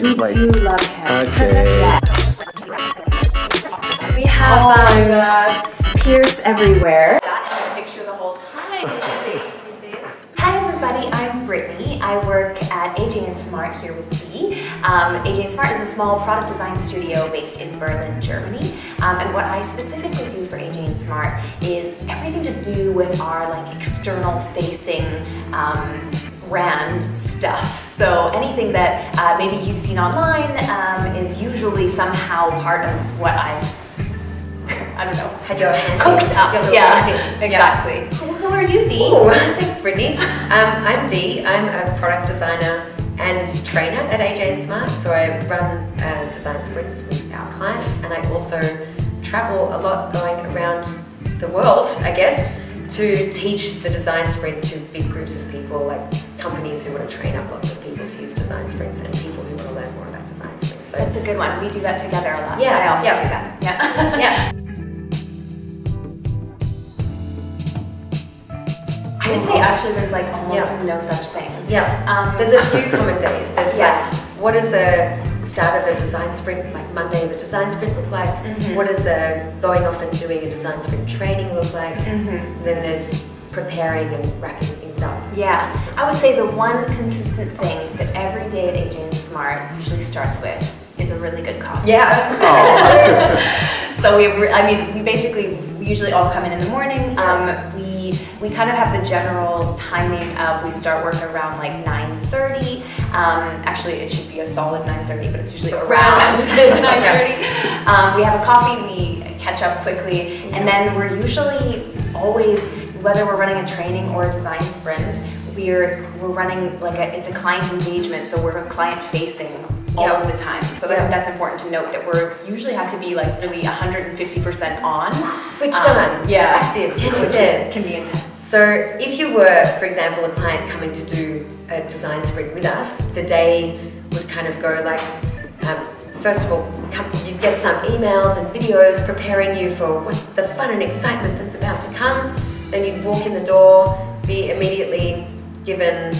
We do love him. Okay. Yeah. We have Pierce everywhere. Got a picture the whole time. Did you see it? Hi everybody, I'm Brittni. I work at AJ&Smart here with Dee. AJ&Smart is a small product design studio based in Berlin, Germany. And what I specifically do for AJ&Smart is everything to do with our external facing brand stuff. So anything that maybe you've seen online is usually somehow part of what I don't know, Had your hand cooked up. Yeah, exactly. Yeah. Who are you, Dee? Ooh, thanks, Brittni. I'm Dee. I'm a product designer and trainer at AJ&Smart. So I run design sprints with our clients, and I also travel a lot going around the world, I guess, to teach the design sprint to big groups of people, like companies who want to train up lots of people to use design sprints and people who want to learn more about design sprints. So that's a good one. We do that together a lot. Yeah, I also yeah. do that. Yeah. Yeah. I would say actually there's almost no such thing. Yeah. There's a few common days. There's what does the start of a design sprint, like Monday of a design sprint look like? Mm-hmm. What does going off and doing a design sprint training look like? Mm-hmm. Then there's preparing and wrapping things up. Yeah. I would say the one consistent thing that every day at AJ&Smart usually starts with is a really good coffee. Yeah. So we usually all come in the morning. We kind of have the general timing of we start work around 9:30. Actually, it should be a solid 9:30, but it's usually around 9:30. We have a coffee, we catch up quickly, and then we're usually always, whether we're running a training or a design sprint, we're running it's a client engagement, so we're client facing all of the time. So that's important to note that we're usually have to be really 150% on. Switched on. Yeah. Active. Can be intense. So if you were, for example, a client coming to do a design sprint with us, the day would kind of go first of all, you'd get some emails and videos preparing you for what's the fun and excitement that's about to come. Then you'd walk in the door, be immediately given,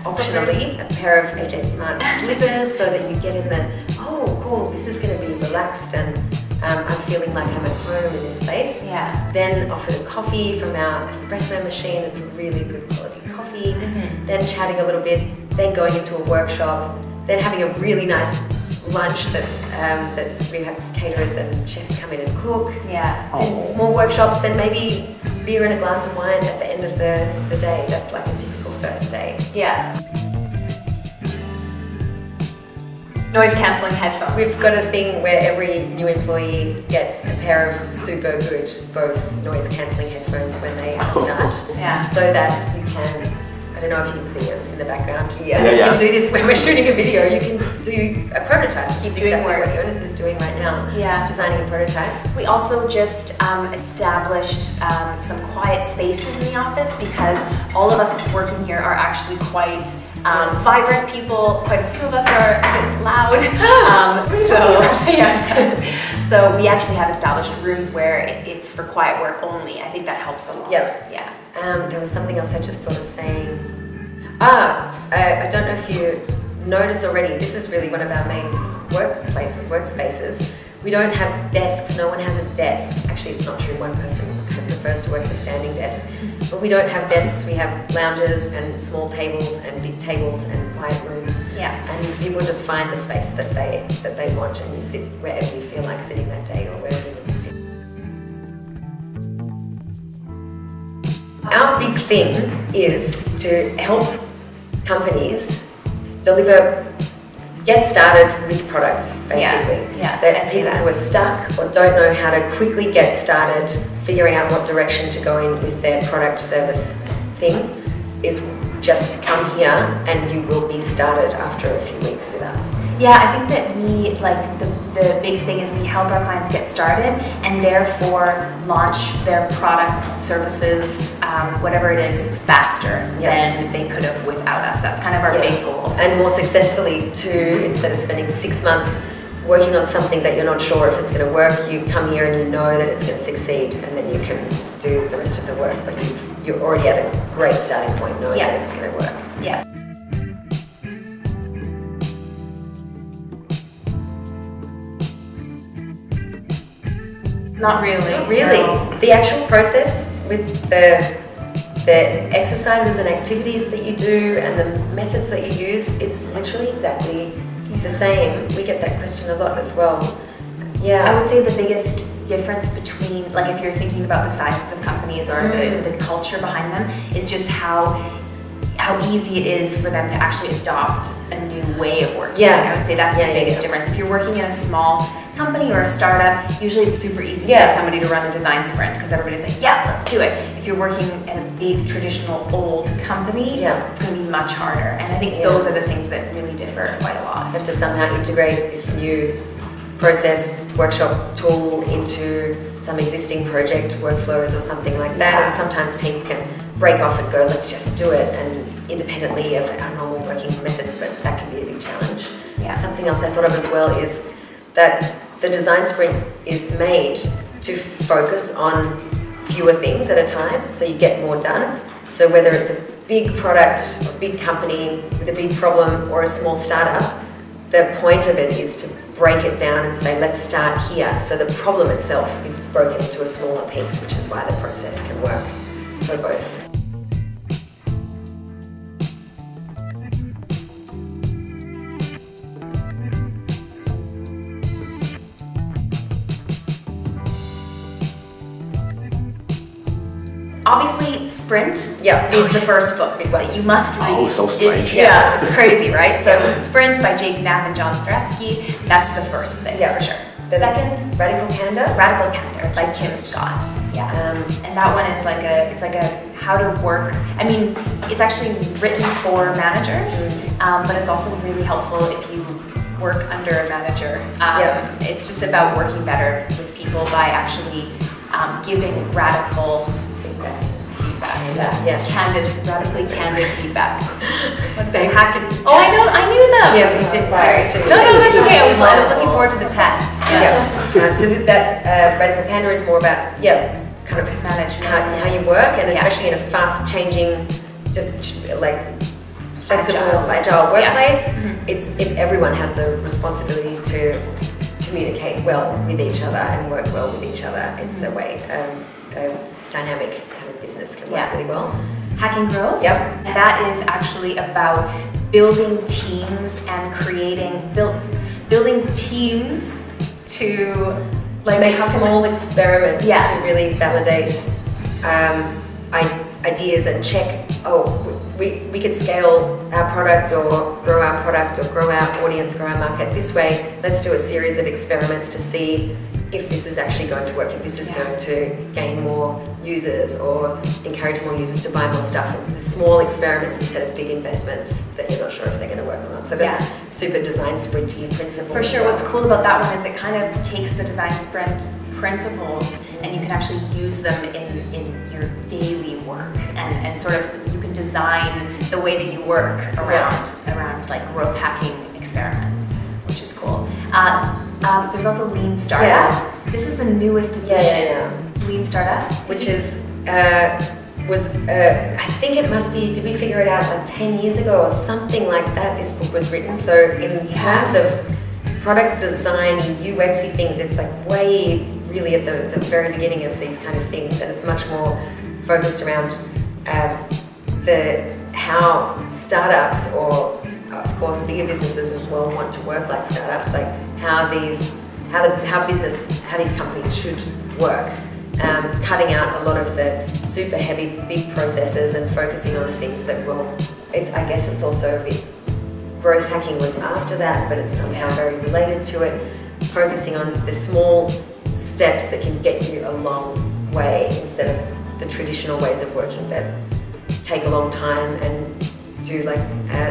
optionally, a pair of AJ&Smart slippers so that you get in the, oh cool, this is going to be relaxed and I'm feeling like I'm at home in this space. Yeah. Then offered a coffee from our espresso machine. It's really good quality coffee. Mm-hmm. Then chatting a little bit, then going into a workshop, then having a really nice lunch that's we have caterers and chefs come in and cook. Yeah. Then more workshops, then maybe beer and a glass of wine at the end of the day. That's like a typical first day. Yeah. Noise cancelling headphones. We've got a thing where every new employee gets a pair of super good Bose noise cancelling headphones when they start. Yeah. So that you can, I don't know if you can see us in the background. Yeah. So that you can do this when we're shooting a video. You can do a prototype, which is doing exactly work. what Jonas is doing right now. Yeah. Designing a prototype. We also just established some quiet spaces in the office because all of us working here are actually quite vibrant people. Quite a few of us are a bit loud. So we actually have established rooms where it's for quiet work only. I think that helps a lot. Yeah. There was something else I just thought of saying. I don't know if you noticed already, this is really one of our main workspaces. We don't have desks, no one has a desk. Actually, it's not true, one person kind of prefers to work at a standing desk. But we don't have desks, we have lounges and small tables and big tables and quiet rooms. Yeah. And people just find the space that they want, and you sit wherever you feel like sitting that day or wherever you need to sit. Our big thing is to help companies get started with products, basically. Yeah. That people who are stuck or don't know how to quickly get started, figuring out what direction to go in with their product service thing, is just come here and you will be started after a few weeks with us. Yeah, I think that the big thing is we help our clients get started and therefore launch their products, services, whatever it is, faster than they could have without us. That's kind of our big goal. And more successfully too, instead of spending 6 months working on something that you're not sure if it's going to work, you come here and you know that it's going to succeed, and then you can do the rest of the work, but you're already at a great starting point knowing that it's going to work. Yeah. Not really. Not really. No. The actual process with the exercises and activities that you do and the methods that you use, it's literally exactly the same. We get that question a lot as well. Yeah. I would say the biggest difference between, like if you're thinking about the sizes of companies or the culture behind them, is just how easy it is for them to actually adopt a new way of working. I would say that's the biggest difference. If you're working in a small company or a startup, usually it's super easy to get somebody to run a design sprint because everybody's like, yeah, let's do it. If you're working in a big traditional old company, it's going to be much harder. And I think those are the things that really differ quite a lot. You have to somehow integrate this new process workshop tool into some existing project workflows or something like that. And sometimes teams can break off and go, let's just do it, and independently of our normal working methods, but that can be a big challenge. Something else I thought of as well is that the design sprint is made to focus on fewer things at a time, so you get more done. So whether it's a big product, a big company with a big problem, or a small startup, the point of it is to break it down and say, let's start here. So the problem itself is broken into a smaller piece, which is why the process can work for both. Obviously, Sprint is the first book that you must read. Oh, so strange. It's crazy, right? So Sprint by Jake Knapp and John Soretsky, that's the first thing, for sure. The second, Radical Candor by Tim Scott. And that one is like a how to work. I mean, it's actually written for managers, but it's also really helpful if you work under a manager. It's just about working better with people by actually giving radical feedback. Radically candid feedback. Thanks. I knew them. Yeah, we did. No, that's okay. I was looking forward to the test. So that Radical Candor is more about kind of management, how you work, and especially in a fast changing, like flexible, agile workplace. It's if everyone has the responsibility to communicate well with each other and work well with each other, it's the way a dynamic kind of business can work really well. Hacking growth. That is actually about building teams and building teams to make small experiments to really validate ideas and check. We could scale our product or grow our audience, grow our market this way. Let's do a series of experiments to see if this is actually going to work, if this is going to gain more users or encourage more users to buy more stuff. The small experiments instead of big investments that you're not sure if they're going to work or not. So that's super design sprinty principle. For sure. What's cool about that one is it kind of takes the design sprint principles and you can actually use them in your daily work and sort of you can design the way that you work around like growth hacking experiments, which is cool. There's also Lean Startup. This is the newest edition. Lean Startup, which is I think it must be. Did we figure it out like 10 years ago or something like that? This book was written. So in terms of product design, UXy things, it's like way really at the very beginning of these kind of things, and it's much more focused around how startups or of course bigger businesses as well want to work like startups, like how these companies should work, cutting out a lot of the super heavy big processes and focusing on things that I guess it's also a bit, growth hacking was after that, but it's somehow very related to it, focusing on the small steps that can get you a long way instead of the traditional ways of working that take a long time and do like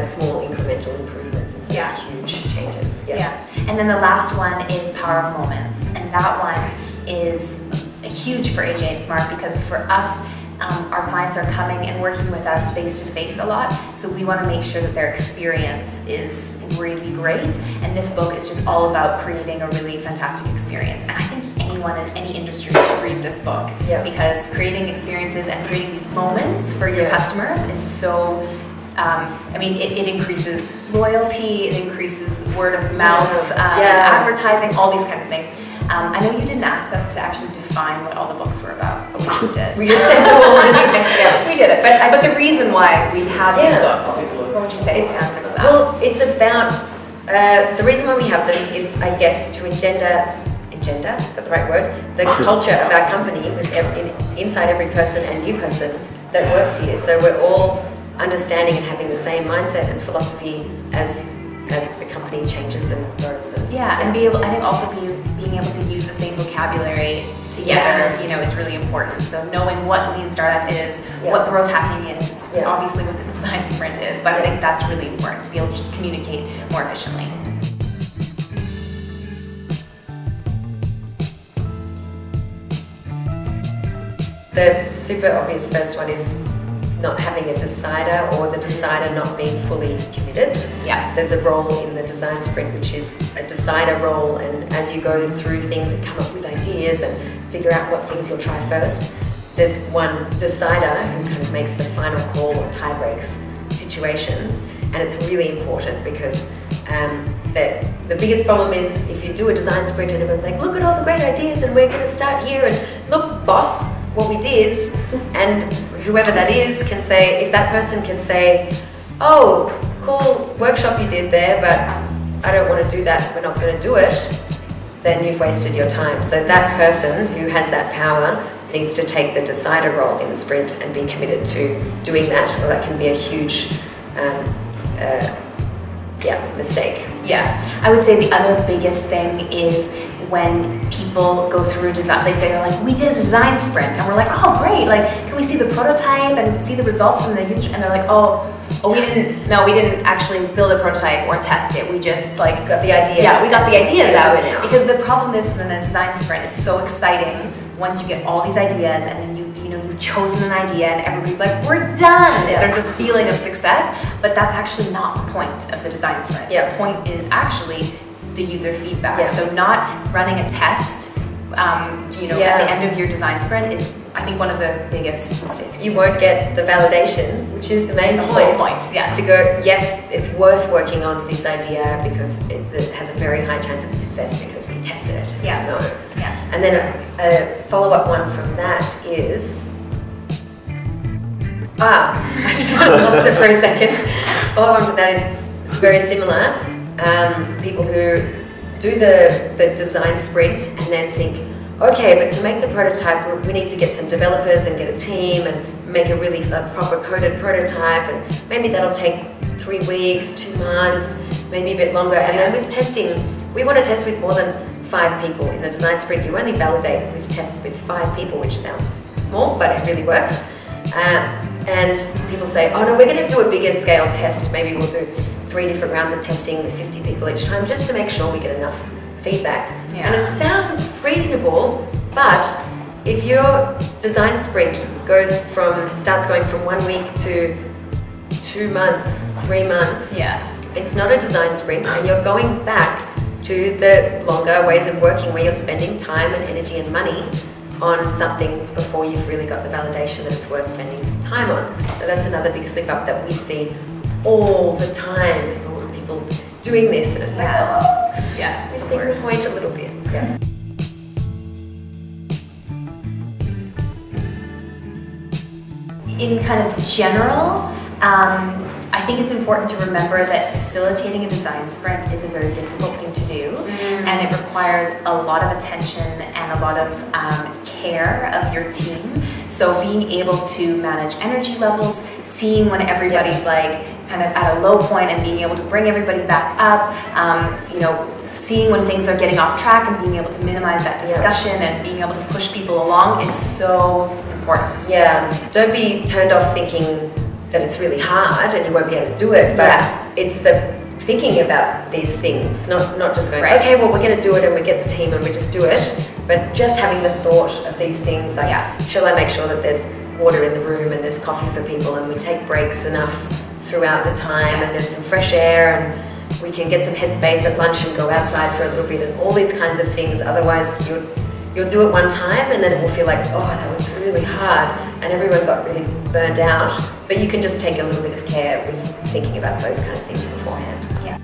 small incremental improvements instead of huge changes. And then the last one is Power of Moments, and that one is huge for AJ&Smart because for us, our clients are coming and working with us face-to-face a lot, so we want to make sure that their experience is really great, and this book is just all about creating a really fantastic experience. And I think anyone in any industry should read this book because creating experiences and creating these moments for your customers is so it increases loyalty, it increases word of mouth, advertising, all these kinds of things. I know you didn't ask us to actually define what all the books were about, but we just did. We just said them all anyway. Yeah. We did it. But the reason why we have these books, what would you say is the answer to that? Well, it's about, the reason why we have them is, I guess, to engender, is that the right word? The culture of our company with inside every person and new person that works here. So we're all understanding and having the same mindset and philosophy as the company changes and grows. And, and I think also being able to use the same vocabulary together, you know, is really important. So knowing what lean startup is, what growth hacking is, obviously what the design sprint is, but I think that's really important to be able to just communicate more efficiently. The super obvious first one is not having a decider, or the decider not being fully committed. Yeah. There's a role in the design sprint which is a decider role, and as you go through things and come up with ideas and figure out what things you'll try first, there's one decider who kind of makes the final call or tie breaks situations, and it's really important because the biggest problem is if you do a design sprint and everyone's like, look at all the great ideas and we're going to start here, and look boss, what we did, and whoever that is can say, if that person can say, oh, cool workshop you did there, but I don't want to do that, we're not going to do it, then you've wasted your time. So that person who has that power needs to take the decider role in the sprint and be committed to doing that, or that can be a huge mistake. Yeah, I would say the other biggest thing is when people go through design, like they're like, we did a design sprint, and we're like, oh great, like can we see the prototype and see the results from the user? And they're like, oh we didn't actually build a prototype or test it. We just like got the idea. Yeah, we got the ideas out. Now. Because the problem is in a design sprint, it's so exciting once you get all these ideas and then you've chosen an idea and everybody's like, we're done. Yeah. There's this feeling of success, but that's actually not the point of the design sprint. Yeah. The point is actually the user feedback. Yeah. So not running a test, at the end of your design sprint is, I think, one of the biggest mistakes. You won't get the validation, which is the main point. Yeah. To go, yes, it's worth working on this idea because it has a very high chance of success because we tested it. Yeah. No. Yeah. And then a follow-up one from that is, I just lost it for a second. Follow-up one from that is very similar. People who do the design sprint and then think, okay, but to make the prototype, we need to get some developers and get a team and make a really proper coded prototype, and maybe that'll take 3 weeks, 2 months, maybe a bit longer. And then with testing, we want to test with more than 5 people. In a design sprint, you only validate with tests with 5 people, which sounds small, but it really works. And people say, oh no, we're going to do a bigger scale test. Maybe we'll do 3 different rounds of testing with 50 people each time, just to make sure we get enough feedback. Yeah. And it sounds reasonable, but if your design sprint starts going from 1 week to 2 months, 3 months, it's not a design sprint, and you're going back to the longer ways of working where you're spending time and energy and money on something before you've really got the validation that it's worth spending time on. So that's another big slip up that we see all the time. People doing this, and it's like, missing the point a little bit. Yeah. In kind of general, I think it's important to remember that facilitating a design sprint is a very difficult thing to do, and it requires a lot of attention and a lot of care of your team. So being able to manage energy levels, seeing when everybody's like kind of at a low point and being able to bring everybody back up, seeing when things are getting off track and being able to minimize that discussion and being able to push people along is so important. Yeah, don't be turned off thinking that it's really hard and you won't be able to do it, but it's the thinking about these things, not just going, okay, well, we're going to do it and we get the team and we just do it, but just having the thought of these things like, shall I make sure that there's water in the room and there's coffee for people and we take breaks enough throughout the time and there's some fresh air and we can get some headspace at lunch and go outside for a little bit and all these kinds of things. Otherwise, you'll do it one time and then it will feel like, oh, that was really hard and everyone got really burnt out. But you can just take a little bit of care with thinking about those kind of things beforehand. Yeah.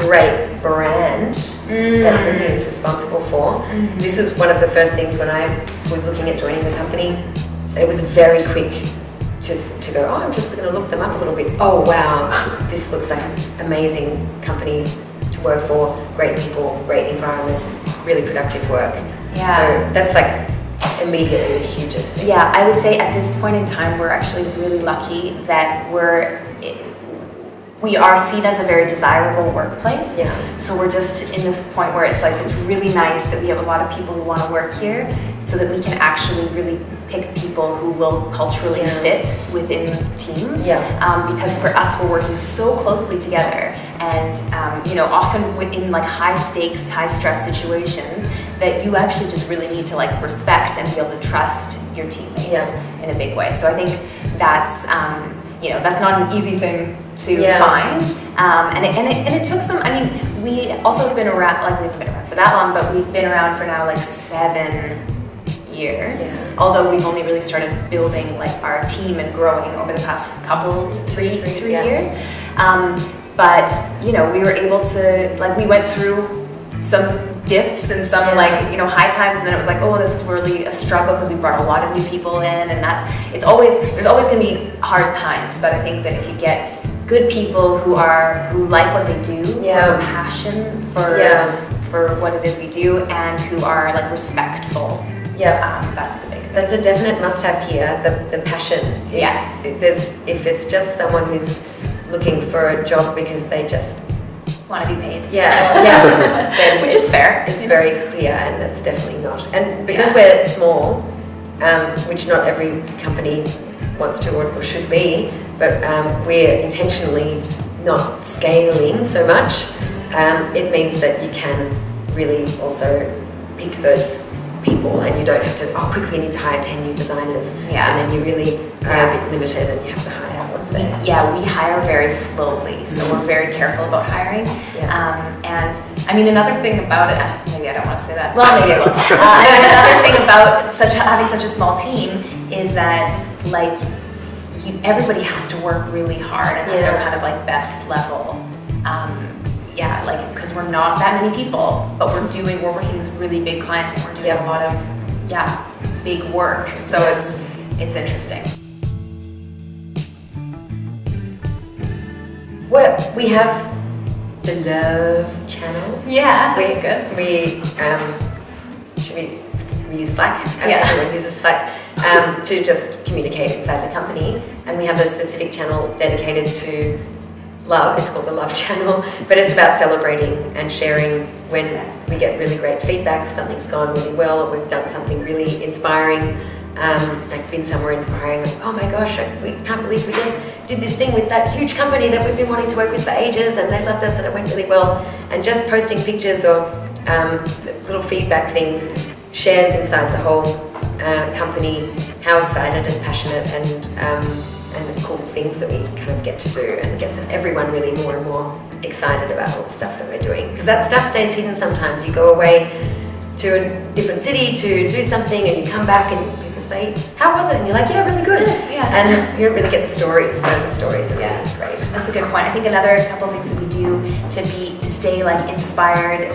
great brand that Brittni is responsible for. This was one of the first things when I was looking at joining the company. It was very quick to go, oh, I'm just going to look them up a little bit. Oh, wow, this looks like an amazing company to work for. Great people, great environment, really productive work. Yeah. So that's like immediately the hugest thing. Yeah, I would say at this point in time, we're actually really lucky that we are seen as a very desirable workplace. Yeah. So we're just in this point where it's like, it's really nice that we have a lot of people who want to work here so that we can actually really pick people who will culturally fit within the team. Yeah. Because for us, we're working so closely together, and you know, often in like high stakes, high stress situations, that you actually just really need to like respect and be able to trust your teammates in a big way. So I think that's you know, that's not an easy thing to find, and it took some. I mean, we also have been around, like we haven't been around for that long, but we've been around for now like 7 years. Yeah. Although we've only really started building like our team and growing over the past couple, three years. But you know, we were able to, like, we went through some dips and some like, you know, high times, and then it was like, oh, this is really a struggle because we brought a lot of new people in, and there's always going to be hard times. But I think that if you get good people who like what they do, who have a passion for what it is we do, and who are like respectful. That's the big thing. That's a definite must-have here. The passion. If it's just someone who's looking for a job because they just want to be paid. Then which is fair. It's very clear, and that's definitely not. And because we're small, which not every company wants to or should be, but we're intentionally not scaling so much. It means that you can really also pick those people, and you don't have to, oh, quick, we need to hire 10 new designers. And then you really are a bit limited, and you have to hire what's there. We hire very slowly, so we're very careful about hiring. And I mean, another thing about it, maybe I don't want to say that. Well, maybe I will. Another thing about having such a small team is that, like, everybody has to work really hard and at their kind of like best level. Like, because we're not that many people, but we're working with really big clients, and we're doing a lot of big work. So it's interesting. Well, we have the Love channel. That's good. We use Slack. Everyone uses Slack to just communicate inside the company, and we have a specific channel dedicated to love. It's called the Love channel, but it's about celebrating and sharing when we get really great feedback, if something's gone really well, or we've done something really inspiring, like been somewhere inspiring, like, oh my gosh, we can't believe we just did this thing with that huge company that we've been wanting to work with for ages, and they loved us and it went really well. And just posting pictures or little feedback things shares inside the whole company how excited and passionate and the cool things that we kind of get to do, and gets everyone really more and more excited about all the stuff that we're doing. Because that stuff stays hidden sometimes. You go away to a different city to do something, and you come back and people say, how was it? And you're like, yeah, really good. And you don't really get the stories, so the stories are really great. That's a good point. I think another couple things that we do to stay like inspired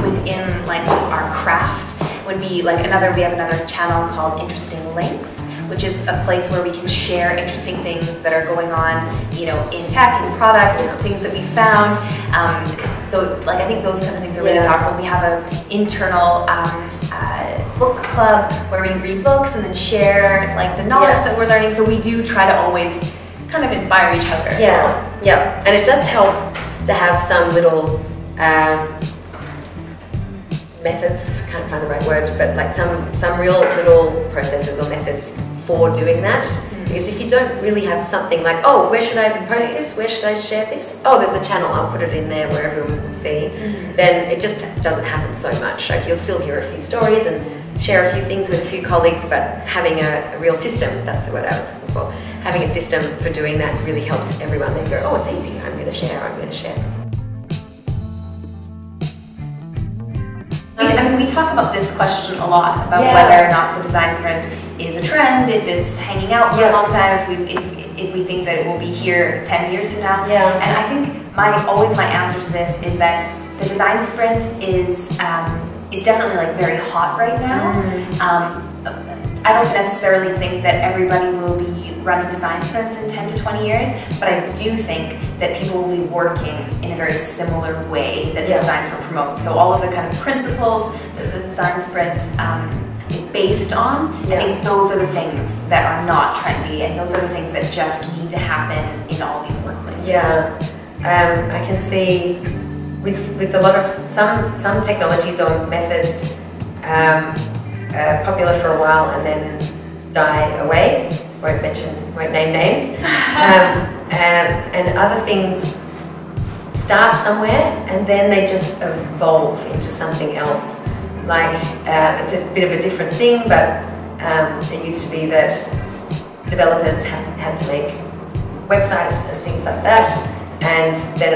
within like our craft would be like we have another channel called Interesting Links, which is a place where we can share interesting things that are going on, you know, in tech, in product, or things that we found. I think those kinds of things are really powerful. We have an internal book club where we read books and then share like the knowledge that we're learning. So we do try to always kind of inspire each other as well. And it does help to have some little methods, can't find the right word, but like some real little processes or methods for doing that. Because if you don't really have something like, oh, where should I post this? Where should I share this? Oh, there's a channel, I'll put it in there where everyone will see. Then it just doesn't happen so much. Like, you'll still hear a few stories and share a few things with a few colleagues, but having a real system, that's the word I was looking for. Having a system for doing that really helps everyone then go, oh, it's easy, I'm going to share. I mean, we talk about this question a lot, about whether or not the design sprint is a trend, if it's hanging out for a long time, if we think that it will be here 10 years from now. And I think always my answer to this is that the design sprint is definitely like very hot right now. I don't necessarily think that everybody will be running design sprints in 10 to 20 years, but I do think that people will be working in a very similar way that the design sprint promotes. So all of the kind of principles that the design sprint is based on, I think those are the things that are not trendy, and those are the things that just need to happen in all these workplaces. Yeah, I can see with a lot of some technologies or methods popular for a while and then die away. Won't name names. And other things start somewhere and then they just evolve into something else. Like it's a bit of a different thing, but it used to be that developers had to make websites and things like that. And then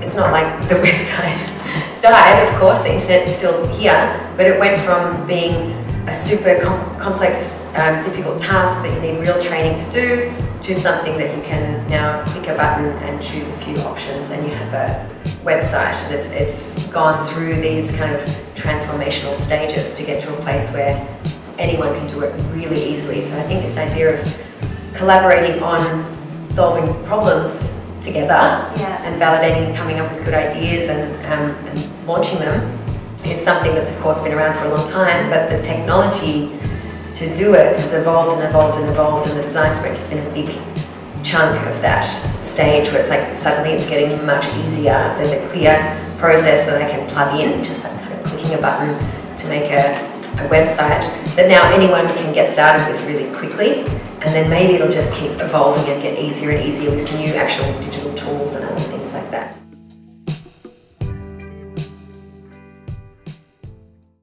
it's not like the website died, of course, the internet is still here, but it went from being a super complex, difficult task that you need real training to do, to something that you can now click a button and choose a few options and you have a website. And it's gone through these kind of transformational stages to get to a place where anyone can do it really easily. So I think this idea of collaborating on solving problems together and validating and coming up with good ideas and launching them is something that's of course been around for a long time, but the technology to do it has evolved and evolved and evolved, and the design sprint has been a big chunk of that stage where it's like suddenly it's getting much easier. There's a clear process that I can plug in, just like kind of clicking a button to make a website that now anyone can get started with really quickly, and then maybe it'll just keep evolving and get easier and easier with new actual digital tools and other things like that.